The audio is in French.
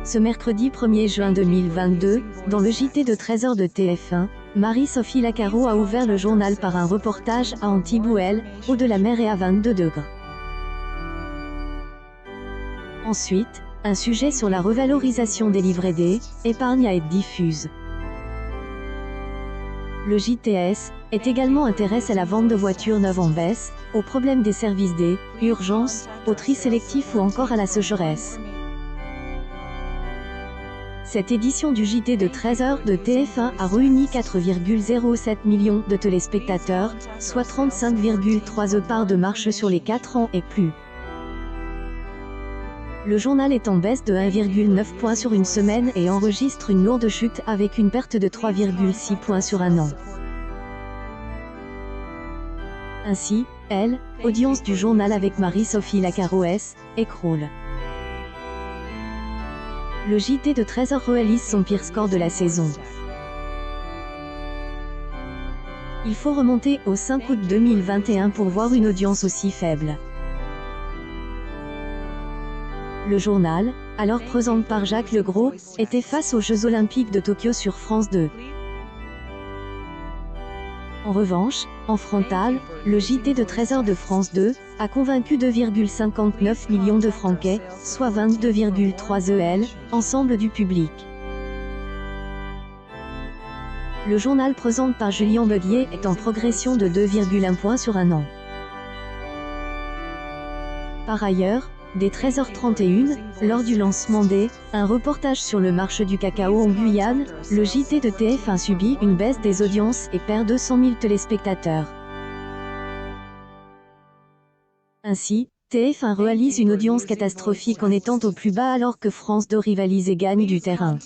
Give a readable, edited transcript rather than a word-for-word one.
Ce mercredi 1er juin 2022, dans le JT de 13h de TF1, Marie-Sophie Lacaro a ouvert le journal par un reportage à Antibouel, haut de la mer et à 22 degrés. Ensuite, un sujet sur la revalorisation des livrets D, épargne à être diffuse. Le JTS est également intéressé à la vente de voitures neuves en baisse, aux problèmes des services D, urgence, au tri sélectif ou encore à la sécheresse. Cette édition du JT de 13h de TF1 a réuni 4,07 millions de téléspectateurs, soit 35,3 parts de marche sur les 4 ans et plus. Le journal est en baisse de 1,9 points sur une semaine et enregistre une lourde chute avec une perte de 3,6 points sur un an. Ainsi, audience du journal avec Marie-Sophie Lacaro écroule. Le JT de 13h réalise son pire score de la saison. Il faut remonter au 5 août 2021 pour voir une audience aussi faible. Le journal, alors présenté par Jacques Legros, était face aux Jeux Olympiques de Tokyo sur France 2. En revanche, en frontal, le JT de 13h de France 2 a convaincu 2,59 millions de Français, soit 22,3 EL, ensemble du public. Le journal présenté par Julien Beguier est en progression de 2,1 points sur un an. Par ailleurs, dès 13h31, lors du lancement un reportage sur le marché du cacao en Guyane, le JT de TF1 subit une baisse des audiences et perd 200 000 téléspectateurs. Ainsi, TF1 réalise une audience catastrophique en étant au plus bas alors que France 2 rivalise et gagne du terrain.